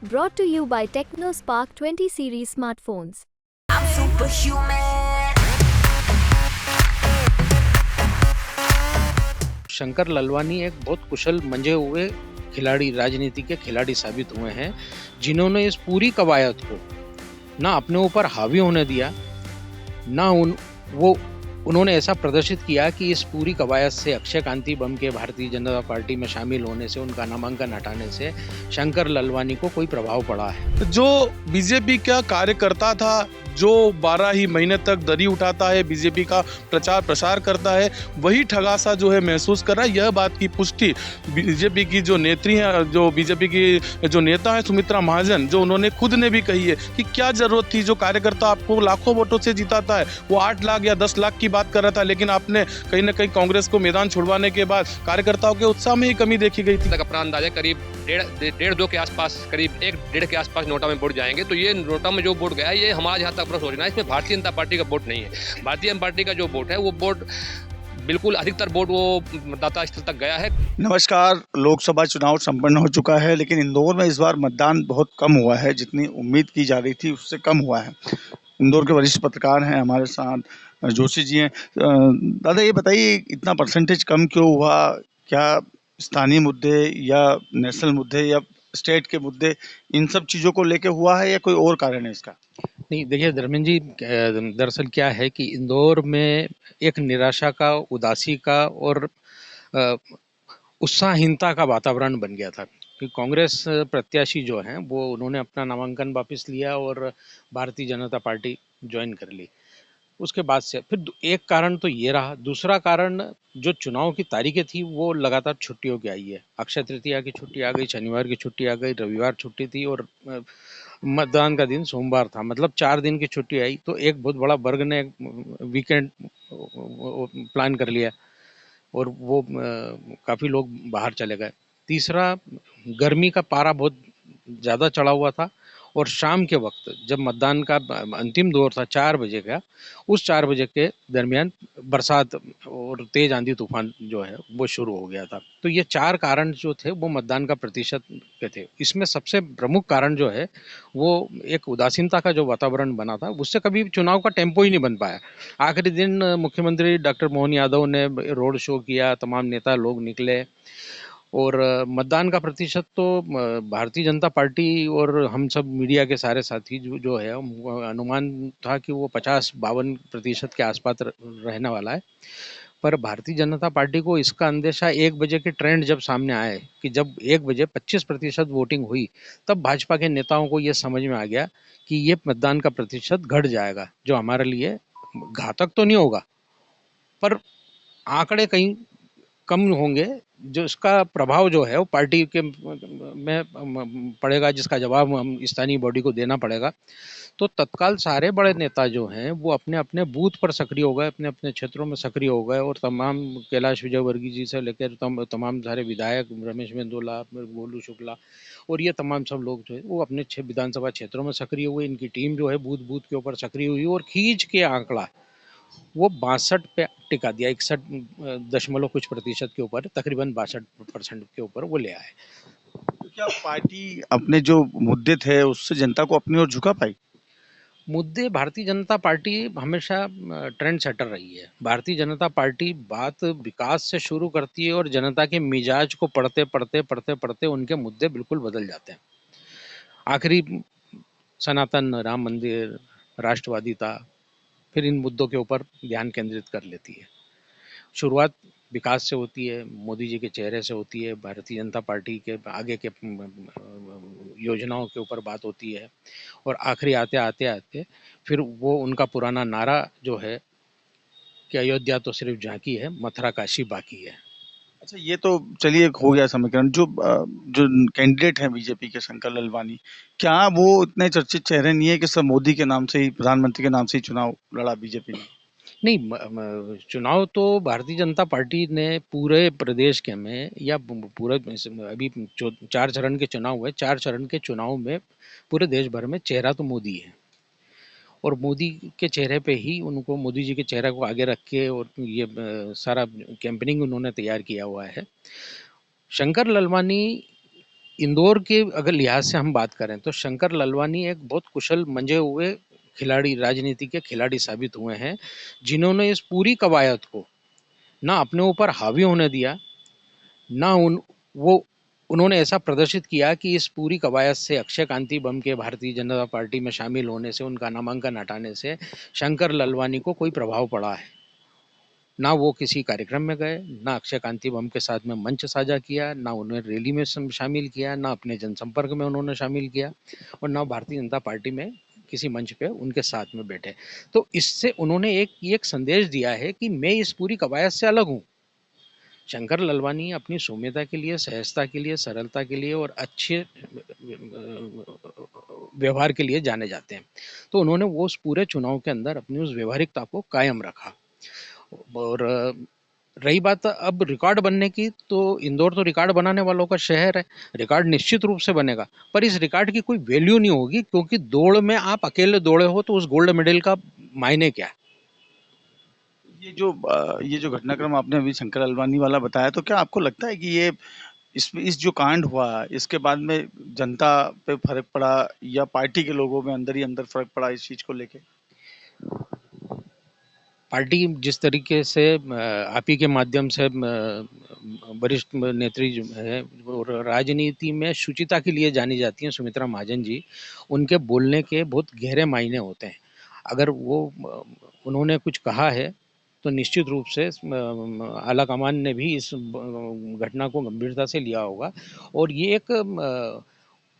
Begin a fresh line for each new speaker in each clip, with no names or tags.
Brought to you by TechnoSpark 20 series smartphones.
I'm superhuman.
Shankar Lalwani एक बहुत कुशल मंजे हुए खिलाड़ी, राजनीति के खिलाड़ी साबित हुए हैं, जिन्होंने इस पूरी कवायद को ना अपने ऊपर हावी होने दिया, ना उन्होंने ऐसा प्रदर्शित किया कि इस पूरी कवायद से अक्षय कांति बम के भारतीय जनता पार्टी में शामिल होने से, उनका नामांकन हटाने से शंकर ललवानी को कोई प्रभाव पड़ा है।
जो बीजेपी का कार्यकर्ता था, जो 12 ही महीने तक दरी उठाता है, बीजेपी का प्रचार प्रसार करता है, वही ठगासा जो है महसूस कर रहा है। यह बात की पुष्टि बीजेपी की जो नेत्री हैं, जो बीजेपी की जो नेता है सुमित्रा महाजन, जो उन्होंने खुद ने भी कही है कि क्या जरूरत थी, जो कार्यकर्ता आपको लाखों वोटों से जिताता है वो 8 लाख या 10 लाख की बात कर रहा था, लेकिन आपने कहीं ना कहीं कांग्रेस को मैदान छुड़वाने के बाद कार्यकर्ताओं के उत्साह में ही कमी देखी गई थी।
अपना अंदाजा करीब डेढ़ दो के आसपास, करीब 1.5 के आसपास नोटा में वोट जाएंगे। तो ये नोटा में जो वोट गया, ये हमारा जहाँ तक अपना सोचना है, इसमें भारतीय जनता पार्टी का वोट नहीं है। भारतीय जनता पार्टी का जो वोट है, वो वोट बिल्कुल अधिकतर वोट वो मतदाता स्थल तक गया है।
नमस्कार। लोकसभा चुनाव संपन्न हो चुका है, लेकिन इंदौर में इस बार मतदान बहुत कम हुआ है। जितनी उम्मीद की जा रही थी उससे कम हुआ है। इंदौर के वरिष्ठ पत्रकार हैं हमारे साथ, जोशी जी हैं। दादा, ये बताइए, इतना परसेंटेज कम क्यों हुआ? क्या स्थानीय मुद्दे या नेशनल मुद्दे या स्टेट के मुद्दे, इन सब चीज़ों को लेके हुआ है या कोई और कारण है इसका?
नहीं, देखिए धर्मेंद्र जी, दरअसल क्या है कि इंदौर में एक निराशा का, उदासी का और उत्साहहीनता का वातावरण बन गया था कि कांग्रेस प्रत्याशी जो हैं वो उन्होंने अपना नामांकन वापस लिया और भारतीय जनता पार्टी ज्वाइन कर ली। उसके बाद से फिर एक कारण तो ये रहा। दूसरा कारण, जो चुनाव की तारीखें थी वो लगातार छुट्टियों की आई है। अक्षय तृतीया की छुट्टी आ गई, शनिवार की छुट्टी आ गई, रविवार छुट्टी थी और मतदान का दिन सोमवार था। मतलब 4 दिन की छुट्टी आई, तो एक बहुत बड़ा वर्ग ने वीकेंड प्लान कर लिया और वो काफ़ी लोग बाहर चले गए। तीसरा, गर्मी का पारा बहुत ज़्यादा चढ़ा हुआ था और शाम के वक्त जब मतदान का अंतिम दौर था 4 बजे का, उस 4 बजे के दरमियान बरसात और तेज आंधी तूफान जो है वो शुरू हो गया था। तो ये 4 कारण जो थे वो मतदान का प्रतिशत के थे। इसमें सबसे प्रमुख कारण जो है वो एक उदासीनता का जो वातावरण बना था, उससे कभी चुनाव का टेम्पो ही नहीं बन पाया। आखिरी दिन मुख्यमंत्री डॉक्टर मोहन यादव ने रोड शो किया, तमाम नेता लोग निकले और मतदान का प्रतिशत तो भारतीय जनता पार्टी और हम सब मीडिया के सारे साथी जो है, अनुमान था कि वो 50-52% के आसपास रहने वाला है। पर भारतीय जनता पार्टी को इसका अंदेशा 1 बजे के ट्रेंड जब सामने आए कि जब 1 बजे 25% वोटिंग हुई, तब भाजपा के नेताओं को ये समझ में आ गया कि ये मतदान का प्रतिशत घट जाएगा, जो हमारे लिए घातक तो नहीं होगा पर आंकड़े कहीं कम होंगे, जो इसका प्रभाव जो है वो पार्टी के में पड़ेगा, जिसका जवाब हम स्थानीय बॉडी को देना पड़ेगा। तो तत्काल सारे बड़े नेता जो हैं वो अपने अपने बूथ पर सक्रिय हो गए, अपने अपने क्षेत्रों में सक्रिय हो गए और तमाम कैलाश विजयवर्गीय जी से लेकर तमाम सारे विधायक, रमेश मेंदोला, गोलू शुक्ला और ये तमाम सब लोग जो है वो अपने विधानसभा क्षेत्रों में सक्रिय हुए। इनकी टीम जो है बूथ बूथ के ऊपर सक्रिय हुई और खींच के आंकड़ा वो 62 पे टिका दिया। 61 दशमलव कुछ प्रतिशत के ऊपर, तकरीबन 62% के ऊपर वो ले आए।
तो क्या पार्टी अपने जो मुद्दे थे उससे जनता को अपनी ओर झुका पाई?
मुद्दे, भारतीय जनता पार्टी हमेशा ट्रेंड सेटर रही है। भारतीय जनता पार्टी बात विकास से शुरू करती है और जनता के मिजाज को पढ़ते पढ़ते पढ़ते पढ़ते उनके मुद्दे बिल्कुल बदल जाते हैं। आखिरी सनातन, राम मंदिर, राष्ट्रवादीता, फिर इन मुद्दों के ऊपर ध्यान केंद्रित कर लेती है। शुरुआत विकास से होती है, मोदी जी के चेहरे से होती है, भारतीय जनता पार्टी के आगे के योजनाओं के ऊपर बात होती है और आखिरी आते आते आते फिर वो उनका पुराना नारा जो है कि अयोध्या तो सिर्फ झांकी है, मथुरा काशी बाकी है।
अच्छा, ये तो चलिए हो गया समीकरण। जो कैंडिडेट हैं बीजेपी के, शंकर ललवानी, क्या वो इतने चर्चित चेहरे नहीं है कि सब मोदी के नाम से ही, प्रधानमंत्री के नाम से ही चुनाव लड़ा बीजेपी ने?
नहीं, चुनाव तो भारतीय जनता पार्टी ने पूरे प्रदेश के में या पूरे अभी 4 चरण के चुनाव हुए, 4 चरण के चुनाव में पूरे देश भर में चेहरा तो मोदी है और मोदी के चेहरे पे ही उनको, मोदी जी के चेहरे को आगे रख के और ये सारा कैंपेनिंग उन्होंने तैयार किया हुआ है। शंकर ललवानी इंदौर के अगर लिहाज से हम बात करें तो शंकर ललवानी एक बहुत कुशल मंजे हुए खिलाड़ी, राजनीति के खिलाड़ी साबित हुए हैं, जिन्होंने इस पूरी कवायद को ना अपने ऊपर हावी होने दिया, ना उन्होंने ऐसा प्रदर्शित किया कि इस पूरी कवायद से अक्षय कांति बम के भारतीय जनता पार्टी में शामिल होने से, उनका नामांकन हटाने से शंकर ललवानी को कोई प्रभाव पड़ा है। ना वो किसी कार्यक्रम में गए, ना अक्षय कांति बम के साथ में मंच साझा किया, ना उन्हें रैली में शामिल किया, ना अपने जनसंपर्क में उन्होंने शामिल किया, और ना भारतीय जनता पार्टी में किसी मंच पे उनके साथ में बैठे। तो इससे उन्होंने एक संदेश दिया है कि मैं इस पूरी कवायद से अलग हूँ। शंकर ललवानी अपनी सौम्यता के लिए, सहजता के लिए, सरलता के लिए और अच्छे व्यवहार के लिए जाने जाते हैं। तो उन्होंने वो उस पूरे चुनाव के अंदर अपनी उस व्यवहारिकता को कायम रखा। और रही बात अब रिकॉर्ड बनने की, तो इंदौर तो रिकॉर्ड बनाने वालों का शहर है, रिकॉर्ड निश्चित रूप से बनेगा, पर इस रिकॉर्ड की कोई वैल्यू नहीं होगी, क्योंकि दौड़ में आप अकेले दौड़े हो तो उस गोल्ड मेडल का मायने क्या है।
ये जो घटनाक्रम आपने अभी शंकर ललवानी वाला बताया, तो क्या आपको लगता है कि ये इस जो कांड हुआ, इसके बाद में जनता पे फर्क पड़ा या पार्टी के लोगों में अंदर ही अंदर फर्क पड़ा इस चीज को लेके?
पार्टी जिस तरीके से आप ही के माध्यम से वरिष्ठ नेत्री जो है और राजनीति में शुचिता के लिए जानी जाती हैं सुमित्रा महाजन जी, उनके बोलने के बहुत गहरे मायने होते हैं। अगर वो उन्होंने कुछ कहा है तो निश्चित रूप से आला कमान ने भी इस घटना को गंभीरता से लिया होगा, और ये एक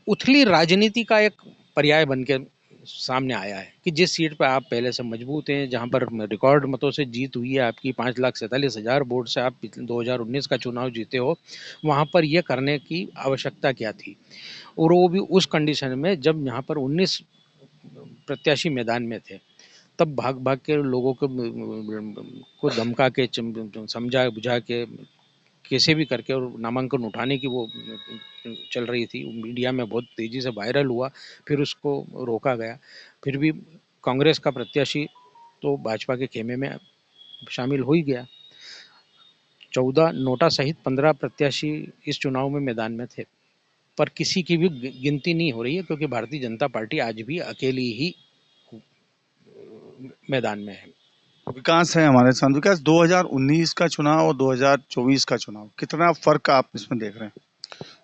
उथली राजनीति का एक पर्याय बन के सामने आया है कि जिस सीट पर आप पहले से मजबूत हैं, जहां पर रिकॉर्ड मतों से जीत हुई है आपकी, 5,47,000 वोट से आप 2019 का चुनाव जीते हो, वहां पर यह करने की आवश्यकता क्या थी, और वो भी उस कंडीशन में जब यहाँ पर 19 प्रत्याशी मैदान में थे। तब भाग भाग के लोगों को धमका के, समझा बुझा के, कैसे भी करके और नामांकन उठाने की वो चल रही थी। मीडिया में बहुत तेज़ी से वायरल हुआ, फिर उसको रोका गया। फिर भी कांग्रेस का प्रत्याशी तो भाजपा के खेमे में शामिल हो ही गया। 14 नोटा सहित 15 प्रत्याशी इस चुनाव में मैदान में थे, पर किसी की भी गिनती नहीं हो रही है, क्योंकि भारतीय जनता पार्टी आज भी अकेली ही मैदान में है।
विकास है हमारे साथ। विकास, 2019 का चुनाव और 2024 का चुनाव, कितना फर्क आप इसमें देख रहे हैं?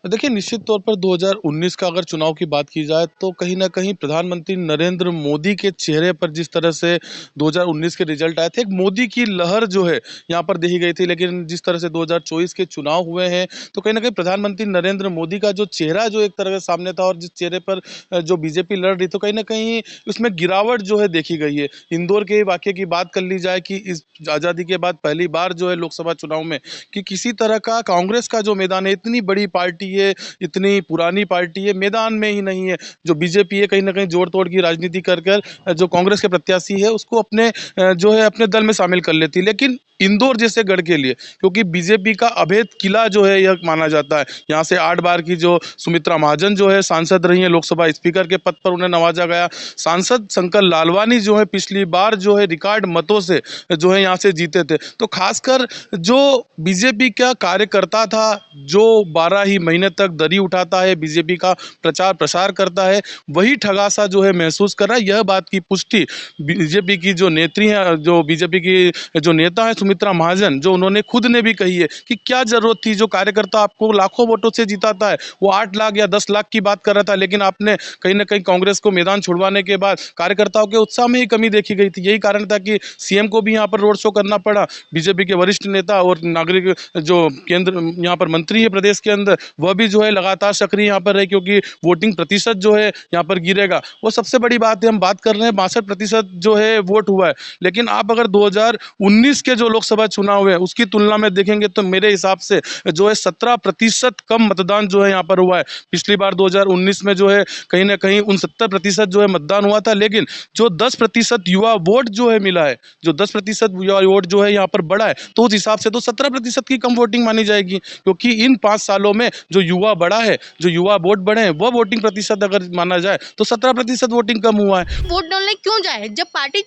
देखिए, निश्चित तौर पर 2019 का अगर चुनाव की बात की जाए तो कहीं ना कहीं प्रधानमंत्री नरेंद्र मोदी के चेहरे पर जिस तरह से 2019 के रिजल्ट आए थे, एक मोदी की लहर जो है यहाँ पर देखी गई थी। लेकिन जिस तरह से 2024 के चुनाव हुए हैं तो कहीं ना कहीं प्रधानमंत्री नरेंद्र मोदी का जो चेहरा जो एक तरह से सामने था, और जिस चेहरे पर जो बीजेपी लड़ रही, तो कहीं ना कहीं उसमें गिरावट जो है देखी गई है। इंदौर के वाकये की बात कर ली जाए कि इस आज़ादी के बाद पहली बार जो है लोकसभा चुनाव में कि किसी तरह का कांग्रेस का जो मैदान है, इतनी बड़ी पार्टी है, इतनी पुरानी पार्टी है, मैदान में ही नहीं है। जो बीजेपी है कहीं ना कहीं जोड़ तोड़ की राजनीति कर कर जो कांग्रेस के प्रत्याशी है उसको अपने जो है अपने दल में शामिल कर लेती है। लेकिन इंदौर जैसे गढ़ के लिए, क्योंकि बीजेपी का अभेद किला जो है यह माना जाता है, यहाँ से 8 बार की जो सुमित्रा महाजन जो है सांसद रही है, लोकसभा स्पीकर के पद पर उन्हें नवाजा गया। सांसद शंकर लालवानी जो है पिछली बार जो है रिकॉर्ड मतों से जो है यहाँ से जीते थे। तो खासकर जो बीजेपी का कार्यकर्ता था, जो 12 ही महीने तक दरी उठाता है, बीजेपी का प्रचार प्रसार करता है, वही ठगासा जो है महसूस कर रहा है। यह बात की पुष्टि बीजेपी की जो नेत्री है, जो बीजेपी की जो नेता है सुमित्रा महाजन, जो उन्होंने खुद ने भी कही है कि क्या जरूरत थी, जो कार्यकर्ता आपको लाखों वोटों से जिताता है वो 8 लाख या 10 लाख की बात कर रहा था, लेकिन आपने कहीं ना कहीं कांग्रेस को मैदान छुड़वाने के बाद कार्यकर्ताओं के उत्साह में ही कमी देखी गई थी। यही कारण था कि सीएम को भी यहाँ पर रोड शो करना पड़ा। बीजेपी के वरिष्ठ नेता और नागरिक जो केंद्र यहाँ पर मंत्री है प्रदेश के अंदर, वह भी जो है लगातार सक्रिय यहाँ पर है, क्योंकि वोटिंग प्रतिशत जो है यहाँ पर गिरेगा। वो सबसे बड़ी बात है, हम बात कर रहे हैं 62% जो है वोट हुआ है। लेकिन आप अगर 2019 के जो लोकसभा चुनाव हुए उसकी तुलना में देखेंगे तो मेरे हिसाब से जो है 17% कम मतदान जो है यहाँ पर हुआ है। पिछली बार 2019 में जो है कहीं ना कहीं 69% जो है मतदान हुआ था, लेकिन जो 10% युवा वोट जो है मिला है, जो 10% युवा वोट जो है यहाँ पर बढ़ा है, तो उस हिसाब से तो 17% की कम वोटिंग मानी जाएगी, क्योंकि इन 5 सालों में जो युवा बढ़ा है, जो युवा वोट बढ़े हैं, वह वोटिंग प्रतिशत अगर माना जाए तो 17% वोटिंग कम हुआ है।
वोट डालने क्यों जाए जब पार्टी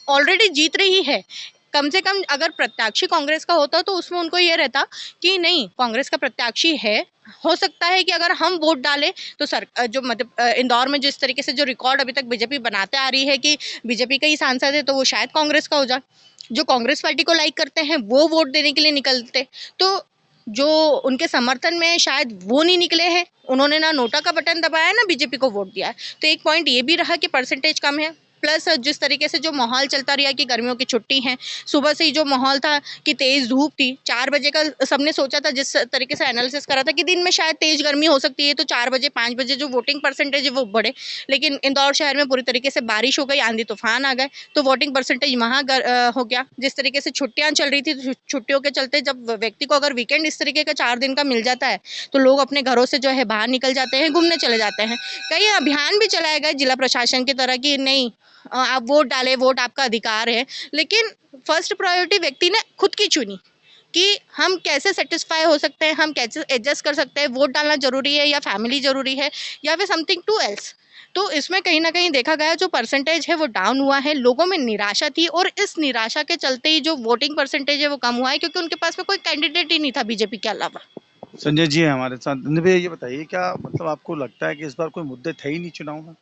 ऑलरेडी जीत रही है? कम से कम अगर प्रत्याशी कांग्रेस का होता तो उसमें उनको ये रहता कि नहीं, कांग्रेस का प्रत्याशी है, हो सकता है कि अगर हम वोट डालें तो जो मतलब इंदौर में जिस तरीके से जो रिकॉर्ड अभी तक बीजेपी बनाते आ रही है कि बीजेपी का ही सांसद है तो वो शायद कांग्रेस का हो जाए, जो कांग्रेस पार्टी को लाइक करते हैं वो वोट देने के लिए निकलते, तो जो उनके समर्थन में शायद वो नहीं निकले हैं, उन्होंने ना नोटा का बटन दबाया ना बीजेपी को वोट दिया है। तो एक पॉइंट ये भी रहा कि परसेंटेज कम है, प्लस जिस तरीके से जो माहौल चलता रहा कि गर्मियों की छुट्टी है, सुबह से ही जो माहौल था कि तेज़ धूप थी, 4 बजे का सबने सोचा था, जिस तरीके से एनालिसिस करा था कि दिन में शायद तेज़ गर्मी हो सकती है तो 4 बजे 5 बजे जो वोटिंग परसेंटेज है वो बढ़े, लेकिन इंदौर शहर में पूरी तरीके से बारिश हो गई, आंधी तूफान आ गए तो वोटिंग परसेंटेज वहाँ हो गया। जिस तरीके से छुट्टियाँ चल रही थी तो छुट्टियों के चलते जब व्यक्ति को अगर वीकेंड इस तरीके का 4 दिन का मिल जाता है तो लोग अपने घरों से जो है बाहर निकल जाते हैं, घूमने चले जाते हैं। कई अभियान भी चलाए गए जिला प्रशासन की तरह कि नहीं, आप वोट डालें, वोट आपका अधिकार है, लेकिन फर्स्ट प्रायोरिटी व्यक्ति ने खुद की चुनी कि हम कैसे सेटिस्फाई हो सकते हैं, हम कैसे एडजस्ट कर सकते हैं, वोट डालना जरूरी है या फैमिली जरूरी है या फिर समथिंग टू एल्स। तो इसमें कहीं ना कहीं देखा गया जो परसेंटेज है वो डाउन हुआ है, लोगों में निराशा थी और इस निराशा के चलते ही जो वोटिंग परसेंटेज है वो कम हुआ है, क्योंकि उनके पास में कोई कैंडिडेट ही नहीं था बीजेपी के अलावा।
संजय जी हैं हमारे साथ। संजय भैया ये बताइए, क्या मतलब आपको लगता है कि इस बार कोई मुद्दे थे ही नहीं चुनाव में?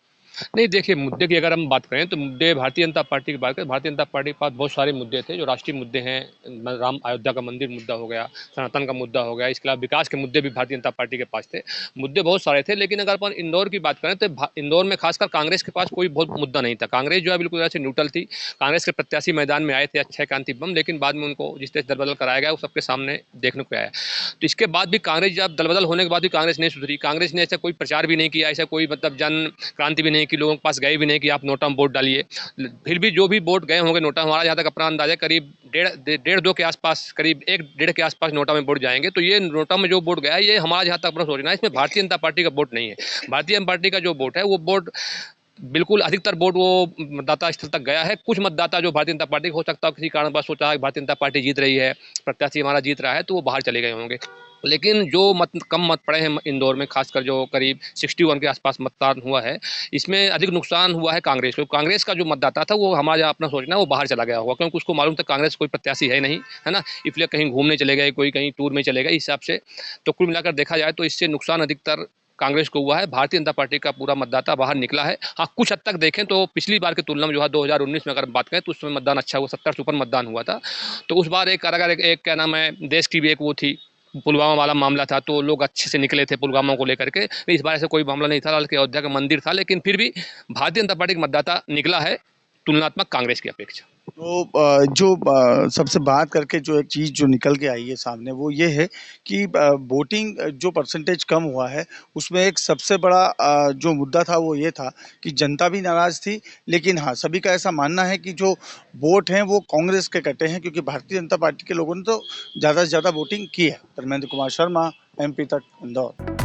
नहीं, देखिए, मुद्दे की अगर हम बात करें तो मुद्दे भारतीय जनता पार्टी की बात करें, भारतीय जनता पार्टी के पास बहुत सारे मुद्दे थे जो राष्ट्रीय मुद्दे हैं। राम अयोध्या का मंदिर मुद्दा हो गया, सनातन का मुद्दा हो गया, इसके अलावा विकास के मुद्दे भी भारतीय जनता पार्टी के पास थे। मुद्दे बहुत सारे थे, लेकिन अगर अपन इंदौर की बात करें तो इंदौर में खासकर कांग्रेस के पास कोई बहुत मुद्दा नहीं था। कांग्रेस जो है बिल्कुल ऐसे न्यूट्रल थी। कांग्रेस के प्रत्याशी मैदान में आए थे अक्षय कांति बम, लेकिन बाद में उनको जिस तरह दलबदल कराया गया वो सबके सामने देखने को आया। तो इसके बाद भी कांग्रेस, जब दलबदल होने के बाद भी कांग्रेस नहीं सुधरी। कांग्रेस ने ऐसा कोई प्रचार भी नहीं किया, ऐसा कोई मतलब जन क्रांति भी नहीं की, लोगों के पास गए भी नहीं कि आप नोटा में वोट डालिए। फिर भी जो भी वोट गए होंगे नोटा, हमारा जहाँ तक अपना अंदाजा करीब 1.5-2 के आसपास, करीब 1-1.5 के आसपास नोटा में वोट जाएंगे। तो ये नोटा में जो वोट गया है ये हमारा जहाँ तक अपना सोचना है, इसमें भारतीय जनता पार्टी का वोट नहीं है। भारतीय जनता पार्टी का जो वोट है वो वोट बिल्कुल अधिकतर वोट वो मतदाता स्थल तक गया है। कुछ मतदाता जो भारतीय जनता पार्टी हो सकता है किसी कारणवश सोचा है कि भारतीय जनता पार्टी जीत रही है, प्रत्याशी हमारा जीत रहा है, तो वो बाहर चले गए होंगे। लेकिन जो कम मत पड़े हैं इंदौर में, खासकर जो करीब 61 के आसपास मतदान हुआ है, इसमें अधिक नुकसान हुआ है कांग्रेस को। कांग्रेस का जो मतदाता था वो हमारा अपना सोचना है वो बाहर चला गया होगा, क्योंकि उसको मालूम था कांग्रेस कोई प्रत्याशी है नहीं, है ना, इसलिए कहीं घूमने चले गए, कोई कहीं टूर में चले गए, इस हिसाब से। तो कुल मिलाकर देखा जाए तो इससे नुकसान अधिकतर कांग्रेस को हुआ है। भारतीय जनता पार्टी का पूरा मतदाता बाहर निकला है। हाँ, कुछ हद तक देखें तो पिछली बार की तुलना में जो है 2019 में अगर बात करें तो उसमें मतदान अच्छा हुआ, 70 से ऊपर मतदान हुआ था। तो उस बार एक अगर एक क्या नाम है, देश की भी एक वो थी, पुलवामा वाला मामला था, तो लोग अच्छे से निकले थे पुलवामा को लेकर के। इस बार ऐसा कोई मामला नहीं था, बल्कि अयोध्या का मंदिर था, लेकिन फिर भी भारतीय जनता पार्टी का मतदाता निकला है तुलनात्मक कांग्रेस की अपेक्षा।
तो सबसे बात करके जो एक चीज़ जो निकल के आई है सामने वो ये है कि वोटिंग जो परसेंटेज कम हुआ है उसमें एक सबसे बड़ा जो मुद्दा था वो ये था कि जनता भी नाराज़ थी, लेकिन हाँ सभी का ऐसा मानना है कि जो वोट हैं वो कांग्रेस के कटे हैं, क्योंकि भारतीय जनता पार्टी के लोगों ने तो ज़्यादा से ज़्यादा वोटिंग की है। धर्मेंद्र कुमार शर्मा, MP तक, इंदौर।